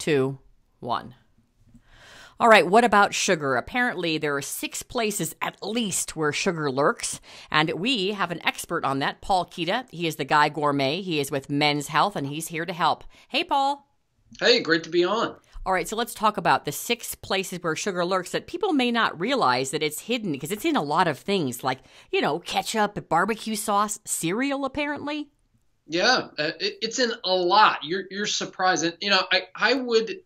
2, 1. All right, what about sugar? Apparently, there are 6 places at least where sugar lurks, and we have an expert on that, Paul Kita. He is the Guy Gourmet. He is with Men's Health, and he's here to help. Hey, Paul. Hey, great to be on. All right, so let's talk about the 6 places where sugar lurks that people may not realize that it's hidden, because it's in a lot of things like, ketchup, barbecue sauce, cereal, apparently. Yeah, it's in a lot. You're surprised. And, I would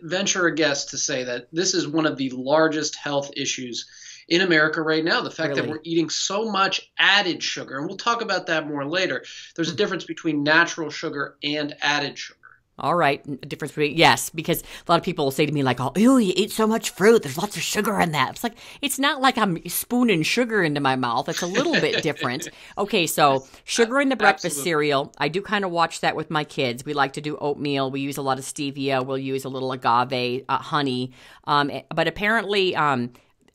venture a guess to say that this is one of the largest health issues in America right now. The fact that we're eating so much added sugar, and we'll talk about that more later. There's a difference between natural sugar and added sugar. All right. Difference between, yes, because a lot of people will say to me like, oh, ew, you eat so much fruit. There's lots of sugar in that. It's like, it's not like I'm spooning sugar into my mouth. It's a little bit different. Okay, so sugar in the breakfast cereal. I do kind of watch that with my kids. We like to do oatmeal. We use a lot of stevia. We'll use a little agave, honey. But apparently,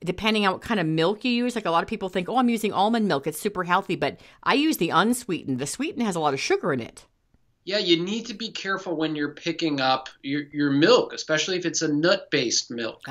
depending on what kind of milk you use, like a lot of people think, oh, I'm using almond milk. It's super healthy. But I use the unsweetened. The sweetened has a lot of sugar in it. Yeah, you need to be careful when you're picking up your milk, especially if it's a nut-based milk.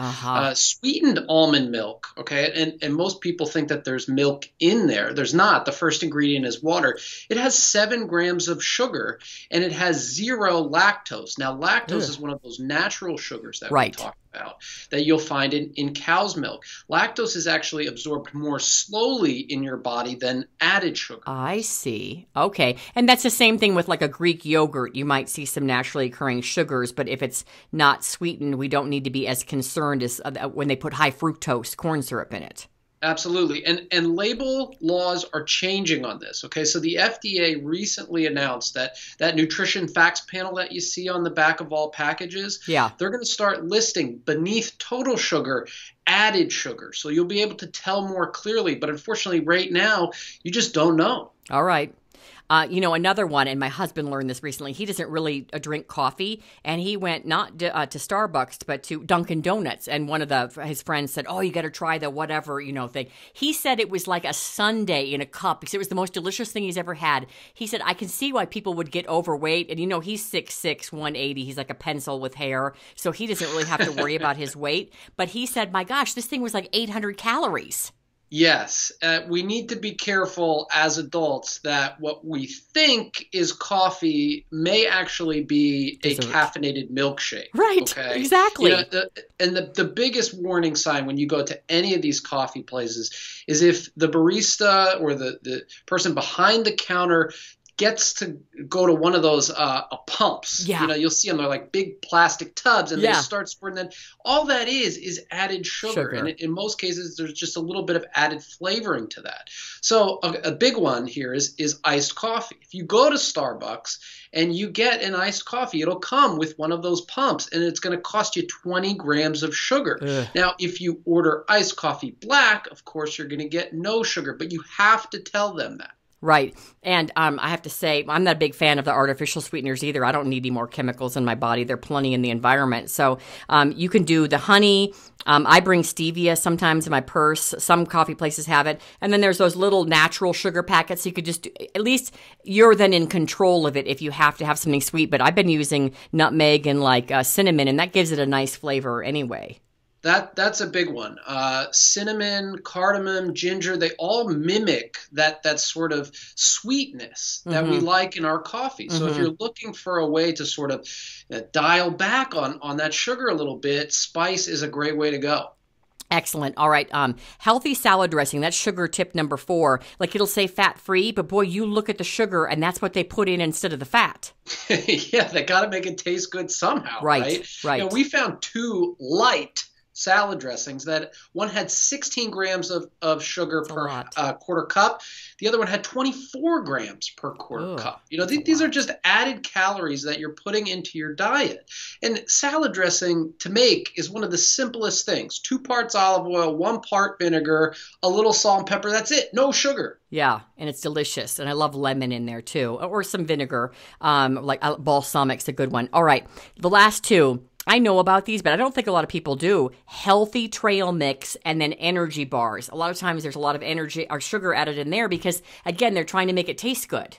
Sweetened almond milk, okay? And most people think that there's milk in there. There's not. The first ingredient is water. It has 7 grams of sugar, and it has 0 lactose. Now, lactose is one of those natural sugars that we talk about that you'll find in cow's milk. Lactose is actually absorbed more slowly in your body than added sugar. I see. Okay. And that's the same thing with like a Greek yogurt. You might see some naturally occurring sugars, but if it's not sweetened, we don't need to be as concerned as when they put high fructose corn syrup in it. Absolutely. And label laws are changing on this. Okay, so the FDA recently announced that nutrition facts panel that you see on the back of all packages, they're going to start listing beneath total sugar, added sugar. So you'll be able to tell more clearly. But unfortunately, right now, you just don't know. All right. Another one, and my husband learned this recently, he doesn't really drink coffee, and he went not to Starbucks, but to Dunkin' Donuts, and one of his friends said, oh, you got to try the whatever, thing. He said it was like a sundae in a cup, because it was the most delicious thing he's ever had. He said, I can see why people would get overweight, and he's 6'6", 180, he's like a pencil with hair, so he doesn't really have to worry about his weight, but he said, my gosh, this thing was like 800 calories. Yes, we need to be careful as adults that what we think is coffee may actually be a caffeinated milkshake. Right, okay? Exactly. The biggest warning sign when you go to any of these coffee places is if the barista or the person behind the counter gets to go to one of those pumps. Yeah. You'll see them. They're like big plastic tubs, and they start squirting. Then all that is added sugar. And in most cases, there's just a little bit of added flavoring to that. So a big one here is iced coffee. If you go to Starbucks and you get an iced coffee, it'll come with one of those pumps, and it's going to cost you 20 grams of sugar. Ugh. Now, if you order iced coffee black, of course, you're going to get no sugar, but you have to tell them that. Right. And I have to say, I'm not a big fan of the artificial sweeteners either. I don't need any more chemicals in my body. There are plenty in the environment. So you can do the honey. I bring stevia sometimes in my purse. Some coffee places have it. And then there's those little natural sugar packets. So you could just, at least you're then in control of it if you have to have something sweet. But I've been using nutmeg and like cinnamon, and that gives it a nice flavor anyway. That's a big one. Cinnamon, cardamom, ginger, they all mimic that sort of sweetness that we like in our coffee. So if you're looking for a way to sort of dial back on that sugar a little bit, spice is a great way to go. Excellent. All right. Healthy salad dressing. That's sugar tip number 4. Like it'll say fat-free, but boy, you look at the sugar and that's what they put in instead of the fat. Yeah, they got to make it taste good somehow, right? Right. We found 2 light salad dressings that one had 16 grams of sugar per quarter cup. The other one had 24 grams per quarter cup. These are just added calories that you're putting into your diet. And salad dressing to make is one of the simplest things. 2 parts olive oil, 1 part vinegar, a little salt and pepper. That's it. No sugar. Yeah, and it's delicious. And I love lemon in there too, or some vinegar. Like balsamic's a good one. All right, the last 2. I know about these, but I don't think a lot of people do. Healthy trail mix and then energy bars. A lot of times there's a lot of energy or sugar added in there because, again, they're trying to make it taste good.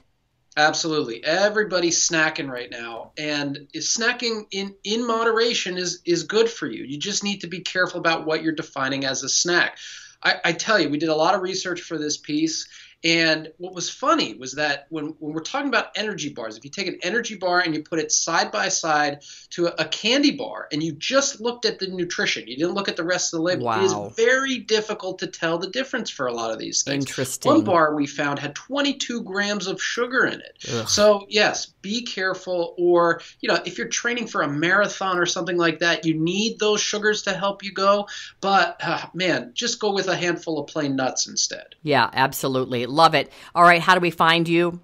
Absolutely. Everybody's snacking right now, and snacking in moderation is good for you. You just need to be careful about what you're defining as a snack. I tell you, we did a lot of research for this piece, and what was funny was that when we're talking about energy bars, if you take an energy bar and you put it side by side to a candy bar and you just looked at the nutrition, you didn't look at the rest of the label, Wow. it is very difficult to tell the difference for a lot of these things. Interesting. One bar we found had 22 grams of sugar in it. Ugh. So yes, be careful, or if you're training for a marathon or something like that, you need those sugars to help you go. But man, just go with a handful of plain nuts instead. Yeah, absolutely. Love it. All right, how do we find you?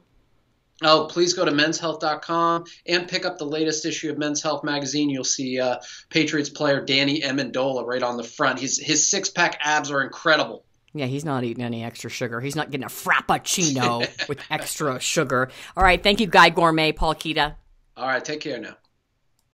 Oh, please go to menshealth.com and pick up the latest issue of Men's Health magazine. You'll see Patriots player Danny Amendola right on the front. His six-pack abs are incredible. Yeah, he's not eating any extra sugar. He's not getting a frappuccino with extra sugar. All right, thank you, Guy Gourmet, Paul Kita. All right, take care now.